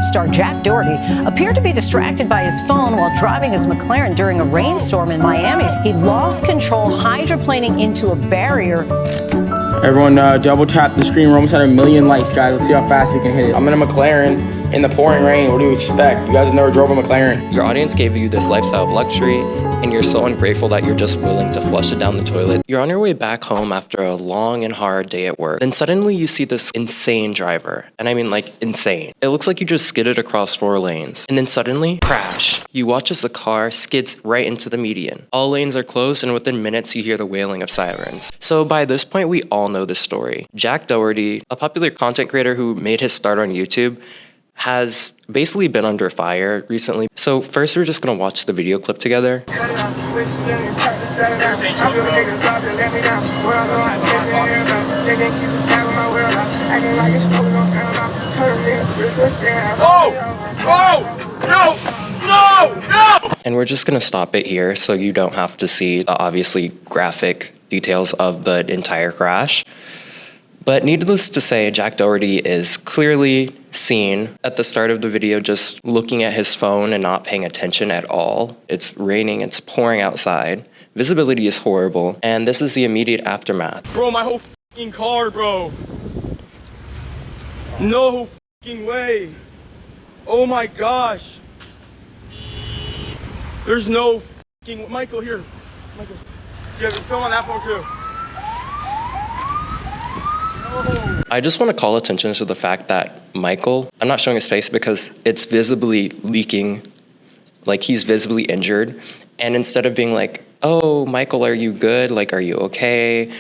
star Jack Doherty appeared to be distracted by his phone while driving his McLaren during a rainstorm in Miami. He lost control, hydroplaning into a barrier. Everyone double tap the screen. We're almost at 1 million likes, guys. Let's see how fast we can hit it. I'm in a McLaren in the pouring rain. What do you expect? You guys have never drove a McLaren. Your audience gave you this lifestyle of luxury, and you're so ungrateful that you're just willing to flush it down the toilet. You're on your way back home after a long and hard day at work. Then suddenly you see this insane driver. And I mean like insane. It looks like you just skidded across 4 lanes. And then suddenly, crash. You watch as the car skids right into the median. All lanes are closed, and within minutes you hear the wailing of sirens. So by this point, we all know this story. Jack Doherty, a popular content creator who made his start on YouTube, has basically been under fire recently. So first we're just gonna watch the video clip together. And we're just gonna stop it here so you don't have to see the obviously graphic details of the entire crash. But needless to say, Jack Doherty is clearly seen at the start of the video just looking at his phone and not paying attention at all. It's raining, it's pouring outside. Visibility is horrible, and this is the immediate aftermath. Bro, my whole fucking car, bro. No fucking way. Oh my gosh. There's no fucking... Michael, here. Michael. Yeah, film on that phone too. I just want to call attention to the fact that Michael, I'm not showing his face because it's visibly leaking, like he's visibly injured. And instead of being like, oh, Michael, are you good? Like, are you okay?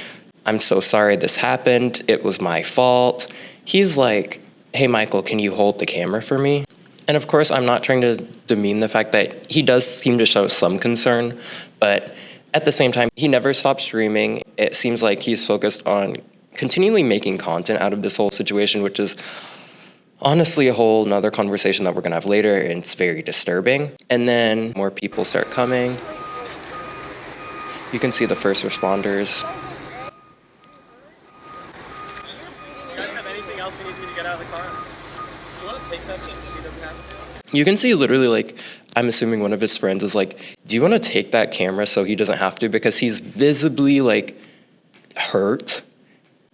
I'm so sorry this happened. It was my fault. He's like, hey, Michael, can you hold the camera for me? And of course, I'm not trying to demean the fact that he does seem to show some concern, but at the same time, he never stops streaming. It seems like he's focused on continually making content out of this whole situation, which is honestly a whole nother conversation that we're gonna have later, and it's very disturbing. And then more people start coming. You can see the first responders. You guys have anything else you need me to get out of the car? Do you want to take that shit so he doesn't have to? You can see literally, like, I'm assuming one of his friends is like, do you want to take that camera so he doesn't have to? Because he's visibly like hurt.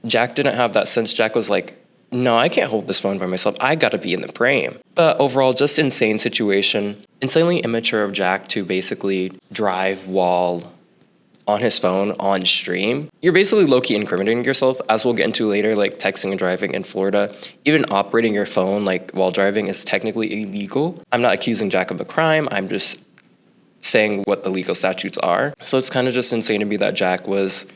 Jack didn't have that sense. Jack was like, no, I can't hold this phone by myself. I gotta be in the frame. But overall, just insane situation. Insanely immature of Jack to basically drive while on his phone on stream. You're basically low-key incriminating yourself, as we'll get into later, like texting and driving in Florida. Even operating your phone like while driving is technically illegal. I'm not accusing Jack of a crime. I'm just saying what the legal statutes are. So it's kind of just insane to me that Jack was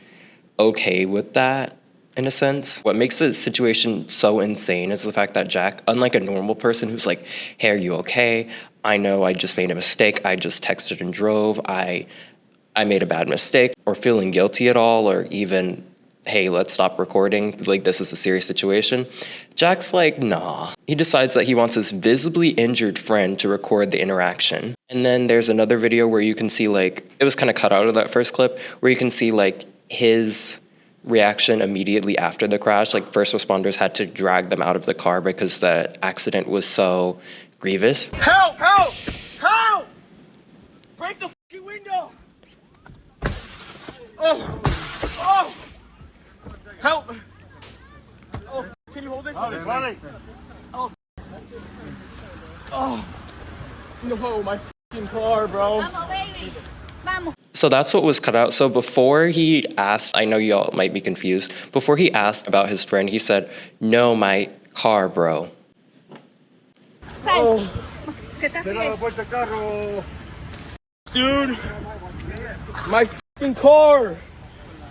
okay with that. In a sense, what makes the situation so insane is the fact that Jack, unlike a normal person who's like, hey, are you okay? I know I just made a mistake. I just texted and drove. I made a bad mistake, or feeling guilty at all, or even, hey, let's stop recording. Like, this is a serious situation. Jack's like, nah. He decides that he wants his visibly injured friend to record the interaction. And then there's another video where you can see, like, it was kind of cut out of that first clip, where you can see, like, his reaction immediately after the crash. Like, first responders had to drag them out of the car because the accident was so grievous. Help! Help! Help! Break the fucking window! Oh! Oh! Help! Oh, can you hold this? Oh! Oh! No, my fucking car, bro. So that's what was cut out. So before he asked, I know y'all might be confused, before he asked about his friend, he said, no, my car, bro. Oh. Dude, my fucking car.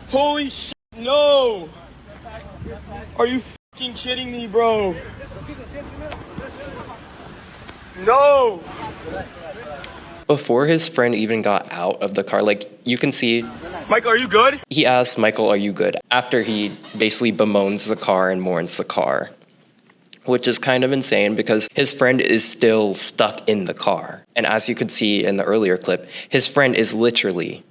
Holy shit, no. Are you fucking kidding me, bro? No. Before his friend even got out of the car, like, you can see... Michael, are you good? He asked, Michael, are you good? After he basically bemoans the car and mourns the car, which is kind of insane because his friend is still stuck in the car. And as you could see in the earlier clip, his friend is literally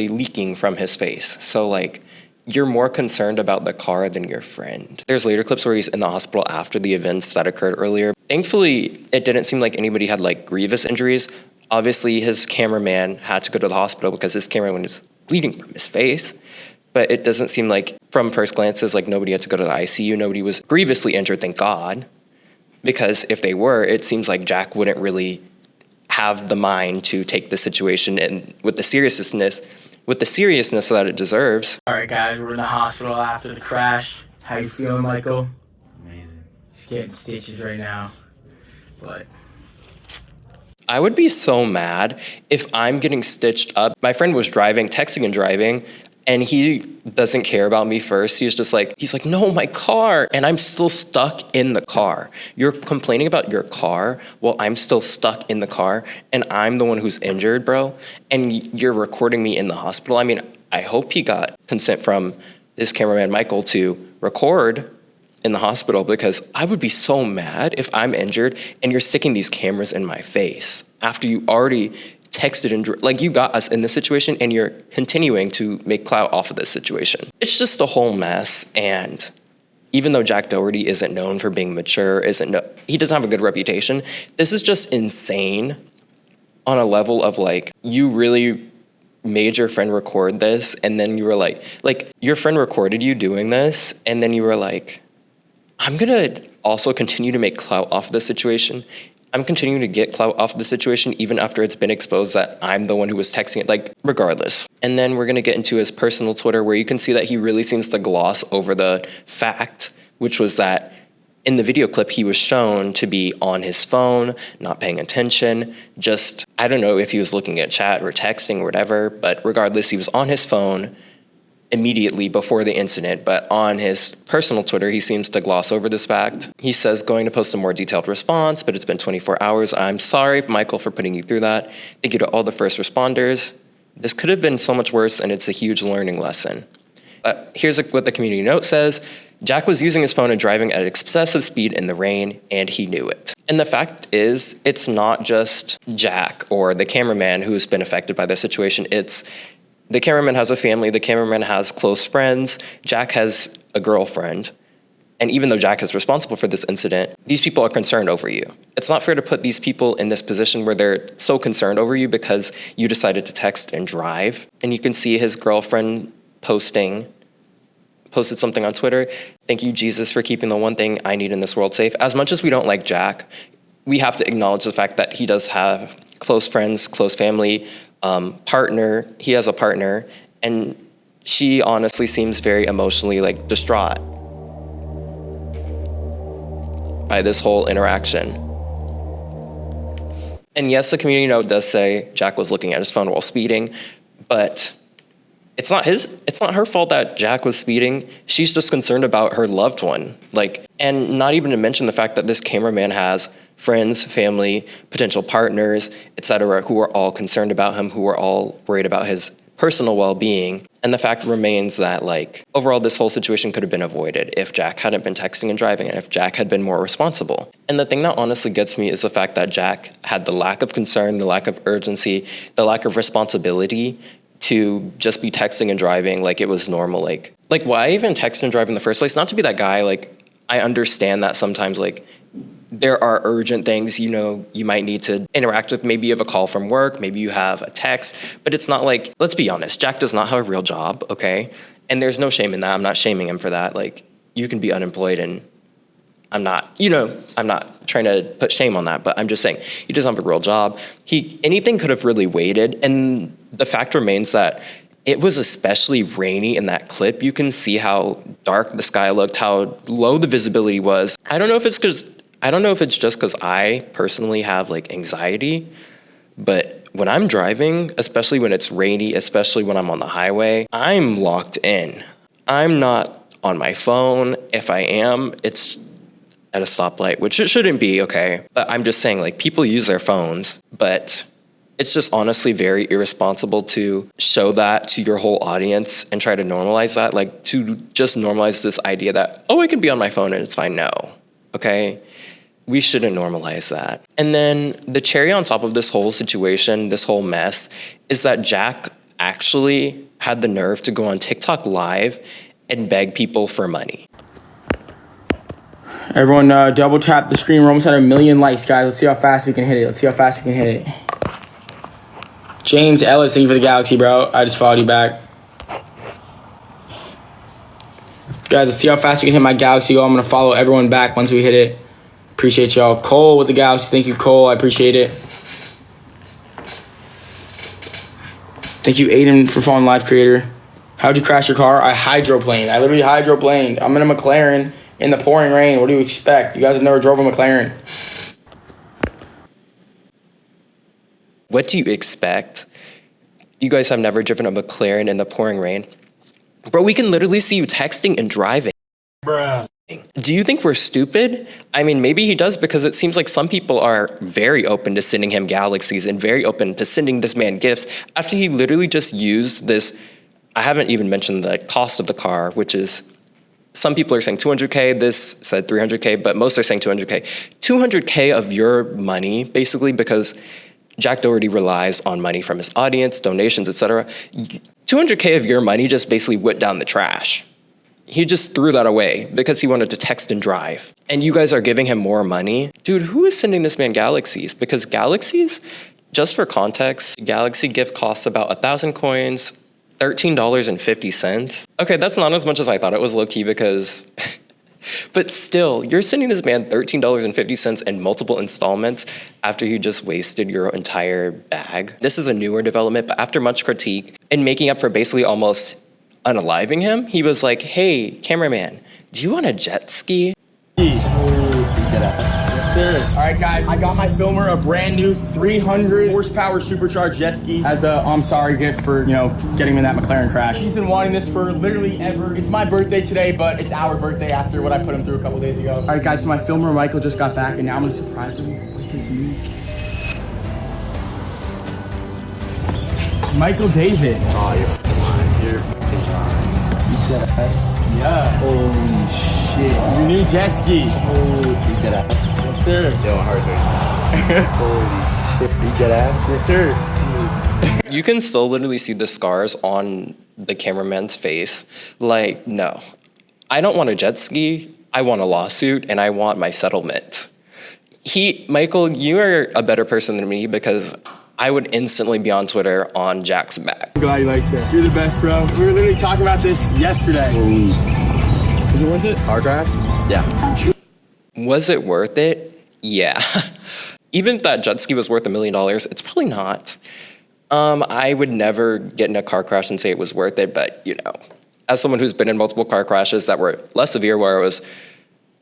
leaking from his face. So, like, you're more concerned about the car than your friend. There's later clips where he's in the hospital after the events that occurred earlier. Thankfully, it didn't seem like anybody had like grievous injuries. Obviously, his cameraman had to go to the hospital because his cameraman was bleeding from his face. But it doesn't seem like, from first glances, like nobody had to go to the ICU. Nobody was grievously injured, thank God. Because if they were, it seems like Jack wouldn't really have the mind to take the situation and with the seriousness that it deserves. All right, guys, we're in the hospital after the crash. How you feeling, Michael? Amazing. He's getting stitches right now, but I would be so mad if I'm getting stitched up. My friend was driving, texting and driving, and he doesn't care about me first. He's like, no, my car. And I'm still stuck in the car. You're complaining about your car while I'm still stuck in the car, and I'm the one who's injured, bro. And you're recording me in the hospital. I mean, I hope he got consent from his cameraman, Michael, to record in the hospital, because I would be so mad if I'm injured and you're sticking these cameras in my face after you already texted and like you got us in this situation and you're continuing to make clout off of this situation. It's just a whole mess. And even though Jack Doherty isn't known for being mature, he doesn't have a good reputation, this is just insane on a level of like, you really made your friend record this, and then you were like your friend recorded you doing this, and then you were like, I'm gonna also continue to make clout off of this situation. I'm continuing to get clout off of the situation even after it's been exposed that I'm the one who was texting it, like, regardless. And then we're gonna get into his personal Twitter, where you can see that he really seems to gloss over the fact, which was that in the video clip, he was shown to be on his phone, not paying attention, just, I don't know if he was looking at chat or texting or whatever, but regardless, he was on his phone immediately before the incident. But on his personal Twitter, he seems to gloss over this fact. He says, going to post a more detailed response, but it's been 24 hours. I'm sorry, Michael, for putting you through that. Thank you to all the first responders. This could have been so much worse, and it's a huge learning lesson. Here's what the community note says. Jack was using his phone and driving at excessive speed in the rain, and he knew it. And the fact is, it's not just Jack or the cameraman who's been affected by this situation. It's the cameraman has a family, the cameraman has close friends, Jack has a girlfriend. And even though Jack is responsible for this incident, these people are concerned over you. It's not fair to put these people in this position where they're so concerned over you because you decided to text and drive. And you can see his girlfriend posted something on Twitter. Thank you, Jesus, for keeping the one thing I need in this world safe. As much as we don't like Jack, we have to acknowledge the fact that he does have close friends, close family, partner. He has a partner, and she honestly seems very emotionally distraught by this whole interaction. And yes, the community note does say Jack was looking at his phone while speeding, but it's not her fault that Jack was speeding. She's just concerned about her loved one. And not even to mention the fact that this cameraman has friends, family, potential partners, etc., who are all concerned about him, who are all worried about his personal well-being. And the fact remains that overall this whole situation could have been avoided if Jack hadn't been texting and driving and if Jack had been more responsible. And the thing that honestly gets me is the fact that Jack had the lack of concern, the lack of urgency, the lack of responsibility to just be texting and driving like it was normal. Why even text and drive in the first place? Not to be that guy. I understand that sometimes there are urgent things, you might need to interact with. Maybe you have a call from work, maybe you have a text, but it's not let's be honest, Jack does not have a real job, okay? And there's no shame in that. I'm not shaming him for that. You can be unemployed, and I'm not trying to put shame on that, but I'm just saying he doesn't have a real job. Anything could have really waited, and the fact remains that it was especially rainy in that clip. You can see how dark the sky looked, how low the visibility was. I don't know if it's just because I personally have anxiety, but when I'm driving, especially when it's rainy, especially when I'm on the highway, I'm locked in. I'm not on my phone. If I am, it's at a stoplight, which it shouldn't be, okay? But I'm just saying, people use their phones, but it's just honestly very irresponsible to show that to your whole audience and try to normalize that, to just normalize this idea that, oh, I can be on my phone and it's fine. No, okay? We shouldn't normalize that. And then the cherry on top of this whole situation, this whole mess, is that Jack actually had the nerve to go on TikTok live and beg people for money. Everyone double tap the screen. We're almost at 1 million likes, guys. Let's see how fast we can hit it. Let's see how fast we can hit it. James Ellis, thank you for the galaxy, bro. I just followed you back. Guys, let's see how fast we can hit my galaxy goal. I'm going to follow everyone back once we hit it. Appreciate y'all. Cole with the galaxy. Thank you, Cole. I appreciate it. Thank you, Aiden, for following live creator. How'd you crash your car? I hydroplaned. I literally hydroplaned. I'm in a McLaren in the pouring rain. What do you expect? You guys have never drove a McLaren. What do you expect? You guys have never driven a McLaren in the pouring rain? Bro, we can literally see you texting and driving. Bruh. Do you think we're stupid? I mean, maybe he does, because it seems like some people are very open to sending him galaxies and very open to sending this man gifts after he literally just used this. I haven't even mentioned the cost of the car, which is, some people are saying 200K, this said 300K, but most are saying 200K. 200K of your money, basically, because Jack Doherty relies on money from his audience, donations, etc. 200K of your money just basically went down the trash. He just threw that away because he wanted to text and drive. And you guys are giving him more money? Dude, who is sending this man galaxies? Because galaxies, just for context, galaxy gift costs about 1,000 coins, $13.50. Okay, that's not as much as I thought it was, low-key, because but still, you're sending this man $13.50 in multiple installments after you just wasted your entire bag. This is a newer development, but after much critique and making up for basically almost unaliving him, he was like, hey, cameraman, do you want a jet ski? All right, guys, I got my filmer a brand new 300 horsepower supercharged jet ski as a I'm sorry gift for, you know, getting him in that McLaren crash. He's been wanting this for literally ever. It's my birthday today, but it's our birthday after what I put him through a couple days ago. All right, guys, so my filmer Michael just got back, and now I'm gonna surprise him with his new Michael David. Oh, you're fucking lying. Yeah. Holy shit. Your new jet ski. Holy dead ass. Yes, sir. Yo, heart rate. Holy shit. You dead ass? Yes, sir. You can still literally see the scars on the cameraman's face. Like, no, I don't want a jet ski. I want a lawsuit, and I want my settlement. Michael, you are a better person than me, because I would instantly be on Twitter on Jack's back. I'm glad you like it. You're the best, bro. We were literally talking about this yesterday. Was it worth it? Car crash? Yeah. Was it worth it? Yeah. Even if that jet ski was worth $1 million, it's probably not. I would never get in a car crash and say it was worth it, but, you know, as someone who's been in multiple car crashes that were less severe, where I was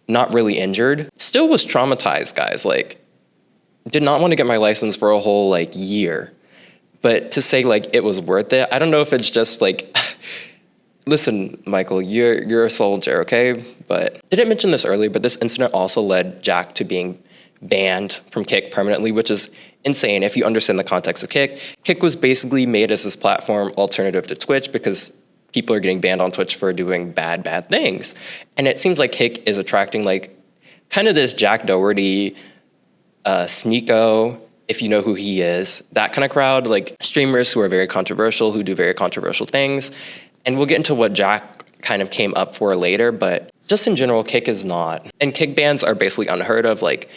not really injured, still was traumatized, guys. Like, did not want to get my license for a whole, like, year. But to say, like, it was worth it, I don't know if it's just, like, listen, Michael, you're a soldier, okay? But didn't mention this earlier, but this incident also led Jack to being banned from Kick permanently, which is insane if you understand the context of Kick. Kick was basically made as this platform alternative to Twitch because people are getting banned on Twitch for doing bad things. And it seems like Kick is attracting, like, kind of this Jack Doherty, Sneeko, if you know who he is, that kind of crowd, like streamers who are very controversial, who do very controversial things. And we'll get into what Jack kind of came up for later, but just in general, Kick is not. And Kick bans are basically unheard of. Like,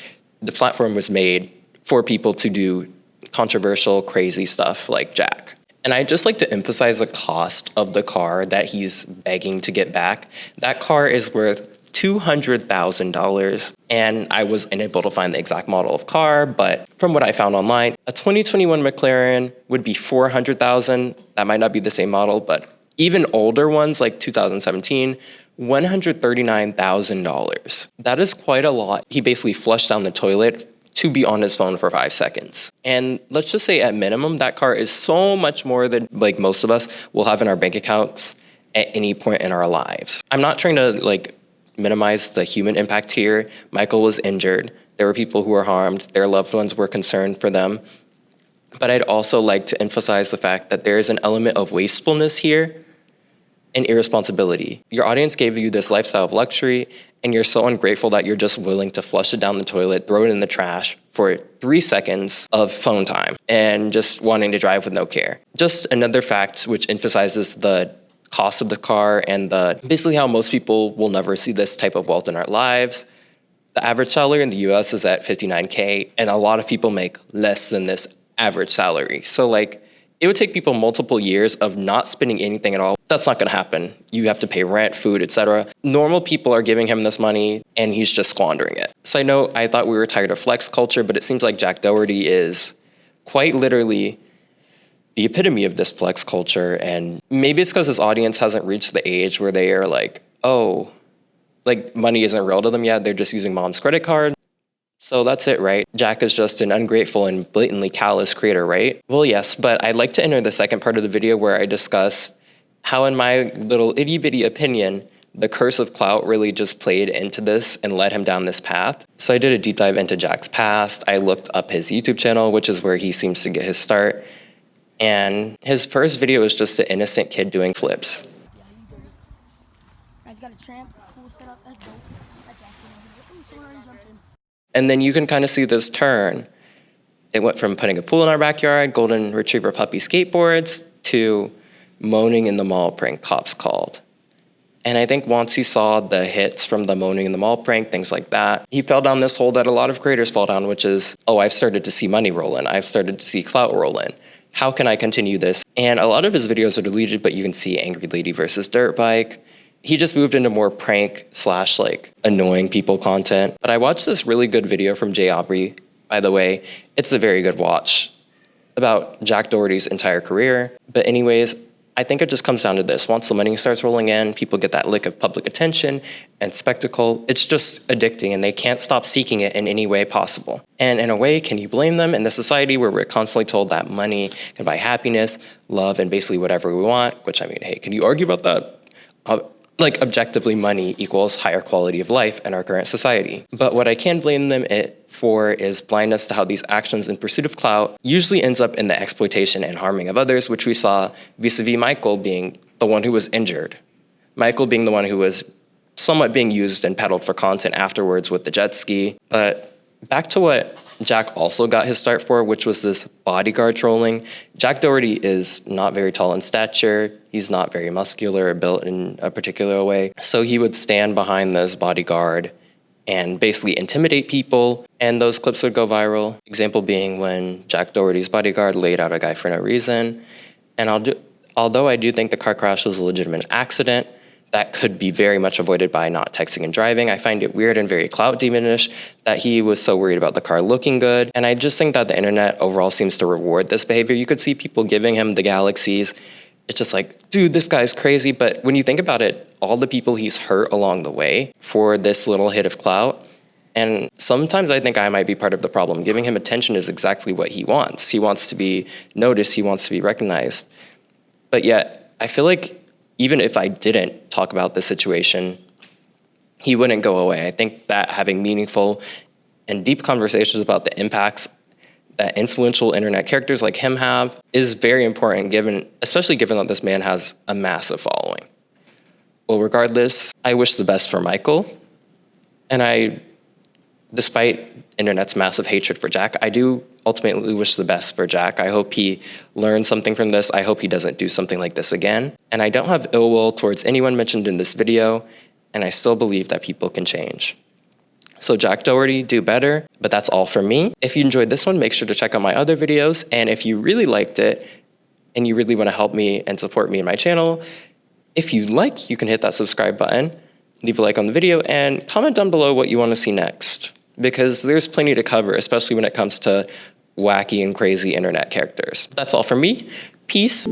the platform was made for people to do controversial, crazy stuff like Jack. And I'd just like to emphasize the cost of the car that he's begging to get back. That car is worth $200,000, and I was unable to find the exact model of car, but from what I found online, a 2021 McLaren would be $400,000. That might not be the same model, but even older ones like 2017, $139,000. That is quite a lot. He basically flushed down the toilet to be on his phone for 5 seconds. And let's just say at minimum, that car is so much more than, like, most of us will have in our bank accounts at any point in our lives. I'm not trying to, like, minimize the human impact here. Michael was injured. There were people who were harmed. Their loved ones were concerned for them. But I'd also like to emphasize the fact that there is an element of wastefulness here and irresponsibility. Your audience gave you this lifestyle of luxury, and you're so ungrateful that you're just willing to flush it down the toilet, throw it in the trash for 3 seconds of phone time, and just wanting to drive with no care. Just another fact which emphasizes the cost of the car and basically how most people will never see this type of wealth in our lives. The average salary in the US is at $59K, and a lot of people make less than this average salary. So like, it would take people multiple years of not spending anything at all. That's not gonna happen. You have to pay rent, food, etc. Normal people are giving him this money and he's just squandering it. Side note, I thought we were tired of flex culture, but it seems like Jack Doherty is quite literally the epitome of this flex culture. And maybe it's because his audience hasn't reached the age where they are like, oh, like money isn't real to them yet. They're just using mom's credit card. So that's it, right? Jack is just an ungrateful and blatantly callous creator, right? Well, yes, but I'd like to enter the second part of the video where I discuss how, in my little itty bitty opinion, the Curse of Clout really just played into this and led him down this path. So I did a deep dive into Jack's past. I looked up his YouTube channel, which is where he seems to get his start. And his first video is just an innocent kid doing flips. Yeah, you dirty. Guys got a tramp, cool setup, that's dope. That's Jackson over here. Ooh, someone already jumped in. And then you can kind of see this turn. It went from putting a pool in our backyard, golden retriever puppy skateboards, to moaning in the mall prank cops called. And I think once he saw the hits from the moaning in the mall prank, things like that, he fell down this hole that a lot of creators fall down, which is, oh, I've started to see money roll in. I've started to see clout roll in. How can I continue this? And a lot of his videos are deleted, but you can see Angry Lady versus Dirt Bike. He just moved into more prank / like annoying people content. But I watched this really good video from Jay Aubrey, by the way. It's a very good watch about Jack Doherty's entire career. But anyways, I think it just comes down to this. Once the money starts rolling in, people get that lick of public attention and spectacle. It's just addicting and they can't stop seeking it in any way possible. And in a way, can you blame them in the society where we're constantly told that money can buy happiness, love, and basically whatever we want? Which I mean, hey, can you argue about that? Like objectively, money equals higher quality of life in our current society. But what I can blame them for is blindness to how these actions in pursuit of clout usually ends up in the exploitation and harming of others, which we saw vis-a-vis Michael being the one who was injured. Michael being the one who was somewhat being used and peddled for content afterwards with the jet ski. But back to what Jack also got his start for, which was this bodyguard trolling. Jack Doherty is not very tall in stature. He's not very muscular or built in a particular way. So he would stand behind this bodyguard and basically intimidate people, and those clips would go viral. Example being when Jack Doherty's bodyguard laid out a guy for no reason. And although I do think the car crash was a legitimate accident, that could be very much avoided by not texting and driving. I find it weird and very clout demonish that he was so worried about the car looking good. And I just think that the internet overall seems to reward this behavior. You could see people giving him the galaxies. It's just like, dude, this guy's crazy. But when you think about it, all the people he's hurt along the way for this little hit of clout, and sometimes I think I might be part of the problem. Giving him attention is exactly what he wants. He wants to be noticed. He wants to be recognized. But yet, I feel like even if I didn't talk about this situation, he wouldn't go away. I think that having meaningful and deep conversations about the impacts that influential internet characters like him have is very important, especially given that this man has a massive following. Well, regardless, I wish the best for Michael. And despite internet's massive hatred for Jack, I do ultimately wish the best for Jack. I hope he learns something from this. I hope he doesn't do something like this again. And I don't have ill will towards anyone mentioned in this video, and I still believe that people can change. So Jack Doherty, do better, but that's all from me. If you enjoyed this one, make sure to check out my other videos. And if you really liked it and you really want to help me and support me in my channel, if you like, you can hit that subscribe button, leave a like on the video, and comment down below what you want to see next, because there's plenty to cover, especially when it comes to wacky and crazy internet characters. That's all from me. Peace.